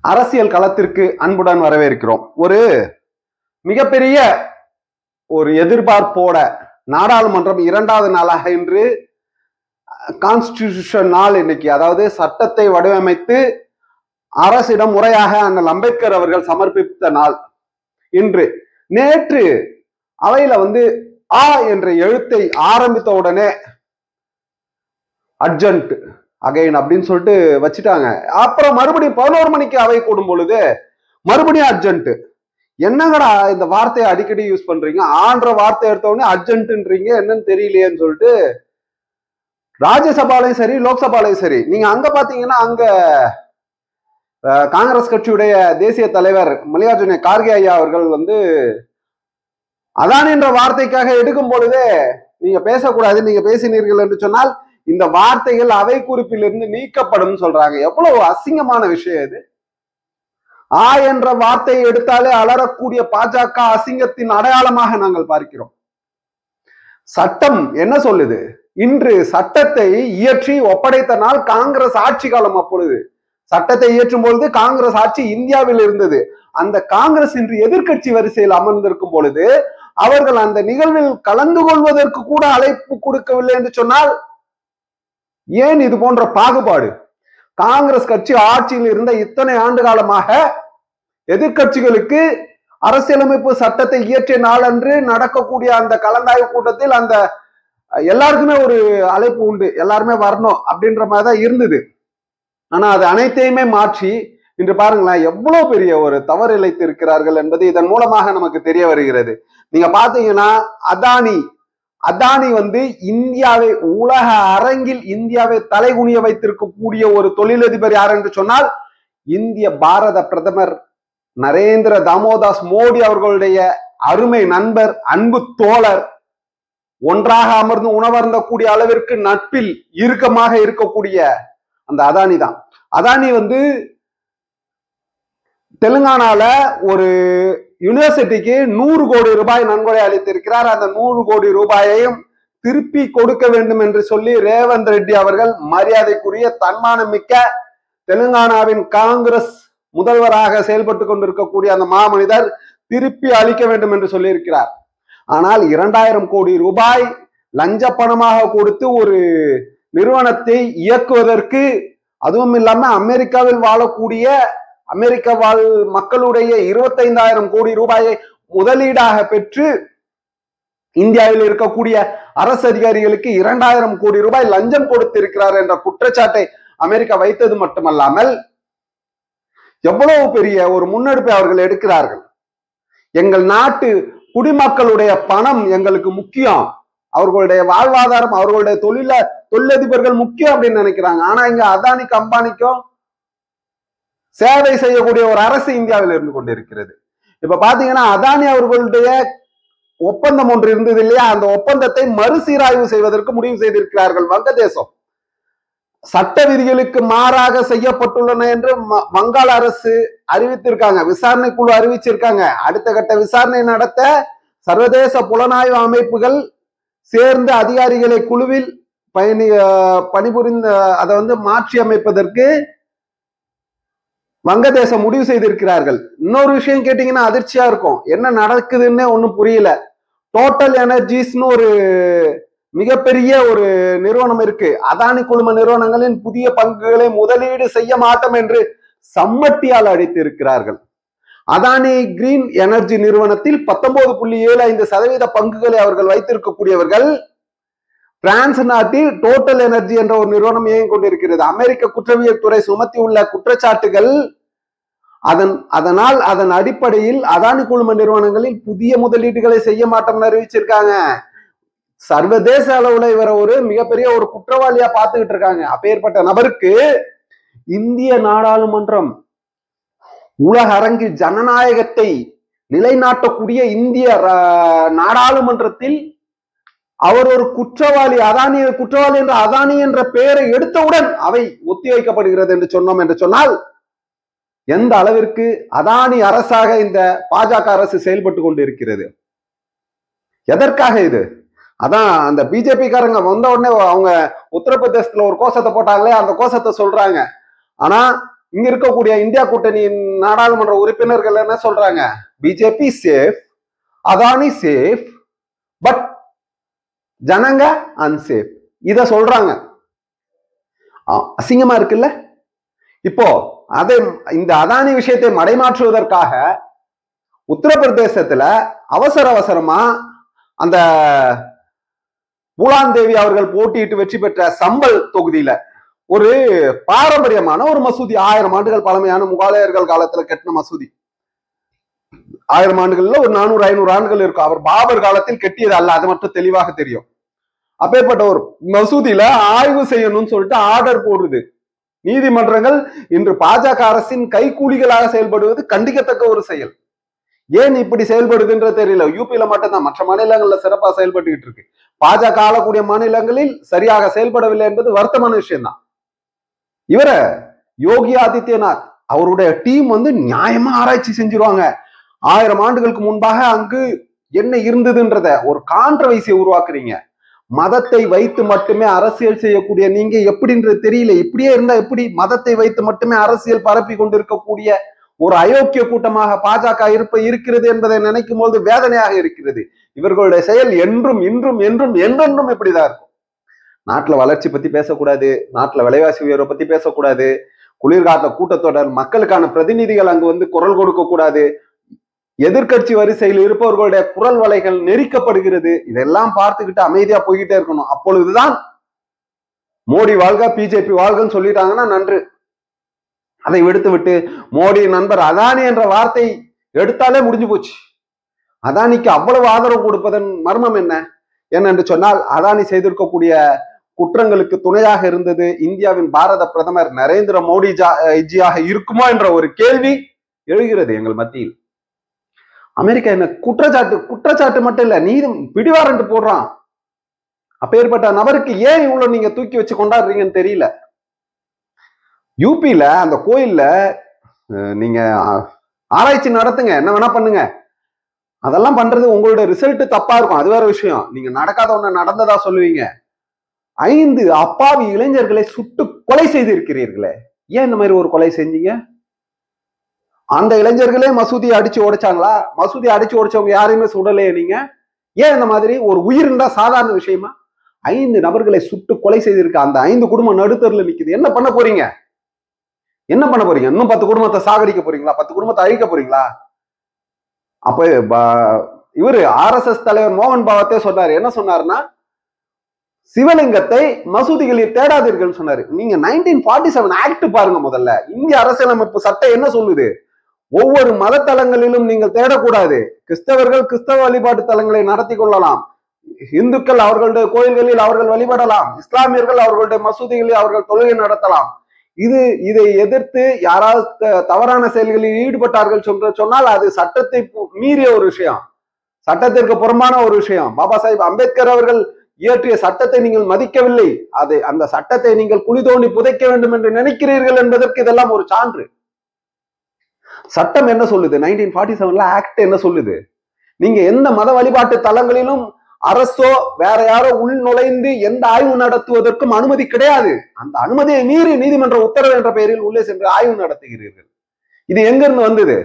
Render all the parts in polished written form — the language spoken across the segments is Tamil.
அரசியல் களத்திற்கு அன்புடன் வரவேற்கிறோம். ஒரு மிகப்பெரிய ஒரு எதிர்பார்ப்போட நாடாளுமன்றம் 2வது நாளாக இன்று கான்ஸ்டிடியூஷன் நாள் இன்னைக்கு, அதாவது சட்டத்தை வடிவமைத்து அரசிடம் முறையாக அண்ணல் அம்பேத்கர் அவர்கள் சமர்ப்பித்த நாள் இன்று. நேற்று அவையில ஆ என்ற எழுத்தை ஆரம்பித்த உடனே அர்ஜென்ட் அகைன் அப்படின்னு சொல்லிட்டு வச்சுட்டாங்க. அப்புறம் மறுபடியும் 11 மணிக்கு அவை கூடும் பொழுது மறுபடியும் அர்ஜென்ட். என்னங்கடா இந்த வார்த்தையை அடிக்கடி யூஸ் பண்றீங்க, ஆன்ற வார்த்தை எடுத்த உடனே அர்ஜென்ட்ன்றீங்க, என்னன்னு தெரியலையேன்னு சொல்லிட்டு ராஜ்யசபாலையும் சரி லோக்சபாலையும் சரி, நீங்க அங்க பாத்தீங்கன்னா அங்க காங்கிரஸ் கட்சியுடைய தேசிய தலைவர் மல்லிகார்ஜுன கார்கே ஐயா அவர்கள் அதான் என்ற வார்த்தைக்காக எடுக்கும் பொழுதே நீங்க பேசக்கூடாது, நீங்க பேசினீர்கள் என்று சொன்னால் இந்த வார்த்தைகள் அவை குறிப்பிலிருந்து நீக்கப்படும் சொல்றாங்க. எவ்வளவு அசிங்கமான விஷயம் இது. ஆ என்ற வார்த்தையை எடுத்தாலே அலறக்கூடிய பாஜக அசிங்கத்தின் அடையாளமாக நாங்கள் பார்க்கிறோம். சட்டம் என்ன சொல்லுது? இன்று சட்டத்தை இயற்றி ஒப்படைத்த நாள் காங்கிரஸ் ஆட்சி காலம். அப்பொழுது சட்டத்தை இயற்றும் பொழுது காங்கிரஸ் ஆட்சி இந்தியாவில் இருந்தது. அந்த காங்கிரஸ் இன்று எதிர்கட்சி வரிசையில் அமர்ந்திருக்கும் பொழுது அவர்கள் அந்த நிகழ்வில் கலந்து கொள்வதற்கு கூட அழைப்பு கொடுக்கவில்லை என்று சொன்னால் ஏன் இது போன்ற பாகுபாடு? காங்கிரஸ் கட்சி ஆட்சியில் இருந்த இத்தனை ஆண்டு காலமாக எதிர்கட்சிகளுக்கு அரசியலமைப்பு சட்டத்தை இயற்றிய நாள் அன்று நடக்கக்கூடிய அந்த கலந்தாய்வு கூட்டத்தில் அந்த எல்லாருக்குமே ஒரு அழைப்பு உண்டு, எல்லாருமே வரணும் அப்படின்ற மாதிரிதான் இருந்தது. ஆனா அது அனைத்தையுமே மாற்றி இன்று பாருங்களேன் எவ்வளவு பெரிய ஒரு தவறு இழைத்து இருக்கிறார்கள் என்பது இதன் மூலமாக நமக்கு தெரிய வருகிறது. நீங்க பாத்தீங்கன்னா அதானி இந்தியாவை உலக அரங்கில் இந்தியாவை தலைகுனிய வைத்திருக்கக்கூடிய ஒரு தொழிலதிபர் யார் என்று சொன்னால் இந்திய பாரத பிரதமர் நரேந்திர தாமோதாஸ் மோடி அவர்களுடைய அருமை நண்பர், அன்பு தோழர், ஒன்றாக அமர்ந்து உணவருந்தக்கூடிய அளவிற்கு நட்பில் இறுக்கமாக இருக்கக்கூடிய அந்த அதானி தான். அதானி தெலுங்கானால ஒரு யூனிவர்சிட்டிக்கு 100 கோடி ரூபாய் நன்கொடை அளித்திருக்கிறார். அந்த 100 கோடி ரூபாயையும் திருப்பி கொடுக்க வேண்டும் என்று சொல்லி ரேவந்த் ரெட்டி அவர்கள், மரியாதைக்குரிய தன்மானம் மிக்க தெலுங்கானாவின் காங்கிரஸ் முதல்வராக செயல்பட்டு கொண்டிருக்கக்கூடிய அந்த மாமனிதர் திருப்பி அளிக்க வேண்டும் என்று சொல்லி இருக்கிறார். ஆனால் 2000 கோடி ரூபாய் லஞ்ச பணமாக கொடுத்து ஒரு நிறுவனத்தை இயக்குவதற்கு, அதுவும் இல்லாம அமெரிக்காவில் வாழக்கூடிய அமெரிக்க வாழ் மக்களுடைய 25,000 கோடி ரூபாயை முதலீடாக பெற்று இந்தியாவில் இருக்கக்கூடிய அரசு அதிகாரிகளுக்கு 2000 கோடி ரூபாய் லஞ்சம் கொடுத்திருக்கிறார் என்ற குற்றச்சாட்டை அமெரிக்கா வைத்தது மட்டுமல்லாமல் எவ்வளவு பெரிய ஒரு முன்னெடுப்பை அவர்கள் எடுக்கிறார்கள். எங்கள் நாட்டு குடிமக்களுடைய பணம் எங்களுக்கு முக்கியம், அவர்களுடைய வாழ்வாதாரம், அவர்களுடைய தொழிலதிபர்கள் முக்கியம் அப்படின்னு நினைக்கிறாங்க. ஆனா இங்க அதானிக்கு அம்பானிக்கும் சேவை செய்யக்கூடிய ஒரு அரசு இந்தியாவில் இருந்து கொண்டிருக்கிறது. இப்ப பாத்தீங்கன்னா அதானி அவர்களுடைய ஒப்பந்தம் ஒன்று இருந்தது இல்லையா, அந்த ஒப்பந்தத்தை மறுசீராய்வு செய்வதற்கு முடிவு செய்திருக்கிறார்கள். வங்கதேசம் சட்ட விதிகளுக்கு மாறாக செய்யப்பட்டுள்ளன என்று வங்காள அரசு அறிவித்திருக்காங்க, விசாரணை குழு அறிவிச்சிருக்காங்க. அடுத்த கட்ட விசாரணை நடத்த சர்வதேச புலனாய்வு அமைப்புகள் சேர்ந்த அதிகாரிகளை குழுவில் பணிபுரிந்த அதை மாற்றி அமைப்பதற்கு வங்கதேசம் முடிவு செய்திருக்கிறார்கள். இன்னொரு விஷயம் கேட்டீங்கன்னா அதிர்ச்சியா இருக்கும், என்ன நடக்குதுன்னு ஒன்னும் புரியல. டோட்டல் எனர்ஜிஸ்னு ஒரு மிகப்பெரிய ஒரு நிறுவனம் இருக்கு. அதானி குழும நிறுவனங்களின் புதிய பங்குகளை முதலீடு செய்ய மாட்டோம் என்று சம்மட்டியால் அடித்து இருக்கிறார்கள். அதானி கிரீன் எனர்ஜி நிறுவனத்தில் 19.75% பங்குகளை அவர்கள் வைத்திருக்கக்கூடியவர்கள். பிரான்ஸ் நாட்டில் டோட்டல் எனர்ஜி என்ற ஒரு நிறுவனம் இயங்கிக் கொண்டிருக்கிறது. அமெரிக்க குற்றவியல் துறை சுமத்தி உள்ள குற்றச்சாட்டுகள், அதன் அடிப்படையில் அதானி குழும நிறுவனங்களில் புதிய முதலீடுகளை செய்ய மாட்டோம்னு அறிவிச்சிருக்காங்க. சர்வதேச அளவுல இவரை ஒரு மிகப்பெரிய ஒரு குற்றவாளியா பார்த்துக்கிட்டு இருக்காங்க. அப்பேற்பட்ட நபருக்கு இந்திய நாடாளுமன்றம், உலக அரங்கில் ஜனநாயகத்தை நிலைநாட்டக்கூடிய இந்திய நாடாளுமன்றத்தில் அவர் ஒரு குற்றவாளி, குற்றவாளி என்ற அதானி என்ற பெயரை எடுத்தவுடன் அவை ஒத்திவைக்கப்படுகிறது என்று சொன்னோம் என்று சொன்னால் எந்த அளவிற்கு அதானி அரசாக இந்த பாஜக அரசு செயல்பட்டு கொண்டிருக்கிறது? எதற்காக இது? அதான் அந்த பிஜேபி காரங்க வந்த உடனே அவங்க உத்தரப்பிரதேசத்துல ஒரு கோஷத்தை போட்டாங்களே, அந்த கோஷத்தை சொல்றாங்க. ஆனா இங்க இருக்கக்கூடிய இந்தியா கூட்டணியின் நாடாளுமன்ற உறுப்பினர்கள் என்ன சொல்றாங்க? BJP safe, Adani safe, but ஜனங்க அன்சேஃப். இத சொல்றாங்க. அசிங்கமா இருக்குல்ல? இப்போ அதை இந்த அதானி விஷயத்தை மடைமாற்றுவதற்காக உத்தரப்பிரதேசத்துல அவசரமா அந்த பூலான் தேவி அவர்கள் போட்டியிட்டு வெற்றி பெற்ற சம்பல் தொகுதியில ஒரு பாரம்பரியமான ஒரு மசூதி, 1000 ஆண்டுகள் பழமையான முகாலயர்கள் காலத்துல கட்டின மசூதி, 1000 ஆண்டுகள்ல ஒரு 400-500 ஆண்டுகள் இருக்கும். அவர் பாபர் காலத்தில் கட்டியது அல்ல, அது மட்டும் தெளிவாக தெரியும். அப்பேற்பட்ட ஒரு மசூதியில ஆய்வு செய்யணும்னு சொல்லிட்டு ஆர்டர் போடுது நீதிமன்றங்கள். இன்று பாஜக அரசின் கைக்கூலிகளாக செயல்படுவது கண்டிக்கத்தக்க ஒரு செயல். ஏன் இப்படி செயல்படுதுன்ற தெரியல. யூபியில மட்டும்தான், மற்ற மாநிலங்கள்ல சிறப்பா செயல்பட்டுக்கிட்டு இருக்கு. பாஜக ஆளக்கூடிய மாநிலங்களில் சரியாக செயல்படவில்லை என்பது வருத்தமான விஷயம்தான். இவர யோகி ஆதித்யநாத் அவருடைய டீம் நியாயமா ஆராய்ச்சி செஞ்சிருவாங்க. 1000 ஆண்டுகளுக்கு முன்பாக அங்கு என்ன இருந்ததுன்றத ஒரு கான்ட்ரவர்சியை உருவாக்குறீங்க. மதத்தை வைத்து மட்டுமே அரசியல் செய்யக்கூடிய நீங்க எப்படின்றது தெரியல. இப்படியே இருந்தா எப்படி? மதத்தை வைத்து மட்டுமே அரசியல் பரப்பி கொண்டிருக்கக்கூடிய ஒரு அயோக்கிய கூட்டமாக பாஜக இருக்கிறது என்பதை நினைக்கும் போது வேதனையாக இருக்கிறது. இவர்களுடைய செயல் என்றும் இன்றும் என்றும் என்றென்றும் இப்படிதான் இருக்கும். நாட்டுல வளர்ச்சி பத்தி பேசக்கூடாது, நாட்டுல விலைவாசி உயர்வை பத்தி பேசக்கூடாது, குளிர்கால கூட்டத்தொடர் மக்களுக்கான பிரதிநிதிகள் அங்கு குரல் கொடுக்க கூடாது, எதிர்கட்சி வரிசையில் இருப்பவர்களுடைய குரல் வலைகள் நெரிக்கப்படுகிறது. இதெல்லாம் பார்த்துக்கிட்டு அமைதியா போய்கிட்டே இருக்கணும். அப்பொழுதுதான் மோடி வாழ்க பிஜேபி வாழ்கன்னு சொல்லிட்டாங்கன்னா நன்று. அதை விடுத்து விட்டு மோடி நண்பர் அதானி என்ற வார்த்தை எடுத்தாலே முடிஞ்சு போச்சு. அதானிக்கு அவ்வளவு ஆதரவு கொடுப்பதன் மர்மம் என்ன? என்னென்று சொன்னால், அதானி செய்திருக்கக்கூடிய குற்றங்களுக்கு துணையாக இருந்தது இந்தியாவின் பாரத பிரதமர் நரேந்திர மோடி ஜியாக இருக்குமோ என்ற ஒரு கேள்வி எழுகிறது எங்கள் மத்தியில். அமெரிக்கா என்ன குற்றச்சாட்டு மட்டும் இல்ல, நீதி பிடிவாரண்ட் போடுறான். அப்பேற்பட்ட நபருக்கு ஏன் இவ்வளவு நீங்க தூக்கி வச்சு கொண்டாடுறீங்கன்னு தெரியல. யூபியில அந்த கோயில்ல நீங்க ஆராய்ச்சி நடத்துங்க, என்ன வேணா பண்ணுங்க. அதெல்லாம் பண்றது உங்களோட ரிசல்ட் தப்பா இருக்கும், அது வேற விஷயம். நீங்க நடக்காத ஒண்ணு நடந்ததா சொல்லுவீங்க. 5 அப்பாவி இளைஞர்களை சுட்டு கொலை செய்திருக்கிறீர்களே, ஏன் இந்த மாதிரி ஒரு கொலை செஞ்சீங்க? அந்த இளைஞர்களே மசூதியை அடிச்சு உடைச்சாங்களா? மசூதி அடிச்சு உடைச்சவங்க யாரையுமே சுடலையே நீங்க? ஏன் இந்த மாதிரி ஒரு உயிர் இருந்தா சாதாரண விஷயமா? 5 நபர்களை சுட்டு கொலை செய்திருக்க அந்த 5 குடும்பம் நடுத்தரில் நிக்குது. என்ன பண்ண போறீங்க? என்ன பண்ண போறீங்க? இன்னும் 10 குடும்பத்தை சாகடிக்க போறீங்களா? 10 குடும்பத்தை அழிக்க போறீங்களா? அப்ப இவரு RSS தலைவர் மோகன் பாகவத்தே சொன்னாரு. என்ன சொன்னாருன்னா, சிவலிங்கத்தை மசூதிகளில் தேடாதீர்கள் சொன்னாரு. நீங்க 1947 ஆக்ட் பாருங்க முதல்ல. இந்திய அரசியலமைப்பு சட்டம் என்ன சொல்லுது? ஒவ்வொரு மத தலங்களிலும் நீங்கள் தேடக்கூடாது. கிறிஸ்தவர்கள் கிறிஸ்தவ வழிபாட்டு தலங்களை நடத்தி கொள்ளலாம், இந்துக்கள் அவர்களுடைய கோயில்களில் அவர்கள் வழிபடலாம், இஸ்லாமியர்கள் அவர்களுடைய மசூதிகளில் அவர்கள் தொழுகை நடத்தலாம். இதை எதிர்த்து யாராவது தவறான செயல்களில் ஈடுபட்டார்கள் சொன்னால் அது சட்டத்தை மீறிய ஒரு விஷயம், சட்டத்திற்கு புறம்பான ஒரு விஷயம். பாபா சாஹிப் அம்பேத்கர் அவர்கள் இயற்றிய சட்டத்தை நீங்கள் மதிக்கவில்லை, அந்த சட்டத்தை நீங்கள் குழி தோண்டி புதைக்க வேண்டும் என்று நினைக்கிறீர்கள் என்பதற்கு இதெல்லாம் ஒரு சான்று. சட்டம் என்ன சொல்லுது? 1947 ஆக்ட் என்ன சொல்லுது? நீங்க எந்த மத வழிபாட்டு தலங்களிலும் அரசோ வேற யாரோ உள் நுழைந்து எந்த ஆய்வு நடத்துவதற்கும் அனுமதி கிடையாது. அந்த அனுமதியை மீறி நீதிமன்ற உத்தரவு என்ற பெயரில் உள்ளே சென்று ஆய்வு நடத்துகிறீர்கள். இது எங்க இருந்து வந்தது?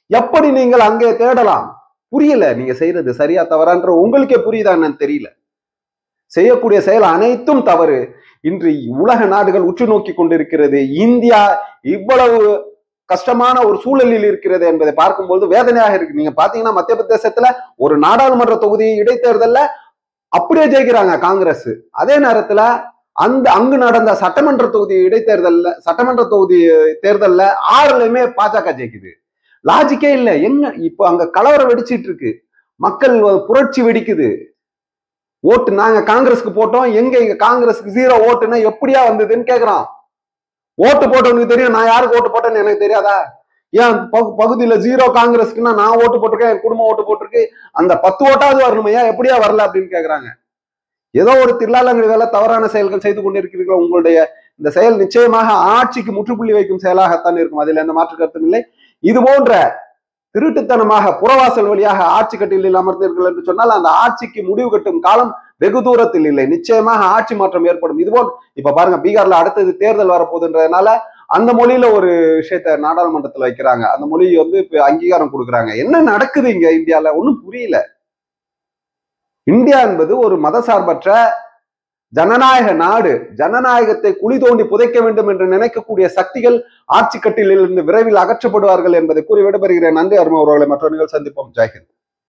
எப்படி நீங்கள் அங்கே தேடலாம்? புரியல. நீங்க செய்யறது சரியா தவறான்ற உங்களுக்கே புரியுதா என்னன்னு தெரியல. செய்யக்கூடிய செயல் அனைத்தும் தவறு. இன்று உலக நாடுகள் உற்று நோக்கி கொண்டிருக்கிறது. இந்தியா இவ்வளவு கஷ்டமான ஒரு சூழலில் இருக்கிறது என்பதை பார்க்கும்போது வேதனையாக இருக்கு. நீங்க பாத்தீங்கன்னா மத்திய பிரதேசத்துல ஒரு நாடாளுமன்ற தொகுதி இடைத்தேர்தல்ல அப்படியே ஜெயிக்கிறாங்க காங்கிரஸ். அதே நேரத்துல அங்கு நடந்த சட்டமன்ற தொகுதி தேர்தல்ல 6லயுமே பாஜக ஜெயிக்குது. லாஜிக்கே இல்ல. என்ன இப்போ அங்க கலவரம் வெடிச்சிட்டு இருக்கு, மக்கள் புரட்சி வெடிக்குது. ஓட்டு நாங்க காங்கிரஸுக்கு போட்டோம், எங்க காங்கிரஸுக்கு 0 ஓட்டுன்னா எப்படியா வந்ததுன்னு கேக்குறான். ஓட்டு போட்டவனுக்கு தெரியும் நான் யாருக்கு ஓட்டு போட்டேன்னு எனக்கு தெரியாதா? ஏன் பகுதியில 0 காங்கிரஸ்க்குன்னா நான் ஓட்டு போட்டிருக்கேன், என் குடும்பம் ஓட்டு போட்டிருக்கு, அந்த 10 ஓட்டாவது வரணுமையா, எப்படியா வரல அப்படின்னு கேக்குறாங்க. ஏதோ ஒரு தில்லாலங்கடி வேலை தவறான செயல்கள் செய்து கொண்டிருக்கிறீர்கள். உங்களுடைய இந்த செயல் நிச்சயமாக ஆட்சிக்கு முற்றுப்புள்ளி வைக்கும் செயலாகத்தான் இருக்கும், அதில் எந்த மாற்று கருத்தும் இல்லை. இது போன்ற திருட்டுத்தனமாக புறவாசல் வழியாக ஆட்சி கட்டிலில் அமர்ந்தீர்கள் என்று சொன்னால் அந்த ஆட்சிக்கு முடிவு கட்டும் காலம் வெகு தூரத்தில் இல்லை. நிச்சயமாக ஆட்சி மாற்றம் ஏற்படும். இதுபோல் இப்ப பாருங்க, பீகார்ல அடுத்தது தேர்தல் வரப்போகுதுன்றதுனால அந்த மொழியில ஒரு விஷயத்த நாடாளுமன்றத்துல வைக்கிறாங்க. அந்த மொழி வந்து இப்ப அங்கீகாரம் கொடுக்குறாங்க. என்ன நடக்குது இங்க இந்தியால ஒன்னும் புரியல. இந்தியா என்பது ஒரு மதசார்பற்ற ஜனநாயக நாடு. ஜனநாயகத்தை குழி தோண்டி புதைக்க வேண்டும் என்று நினைக்கக்கூடிய சக்திகள் ஆட்சி கட்டிலிருந்து விரைவில் அகற்றப்படுவார்கள் என்பதை கூறி விடைபெறுகிறேன். நன்றி அருமை உறவுகளை. மற்றவர்கள் சந்திப்போம். ஜெய்ஹிந்த்.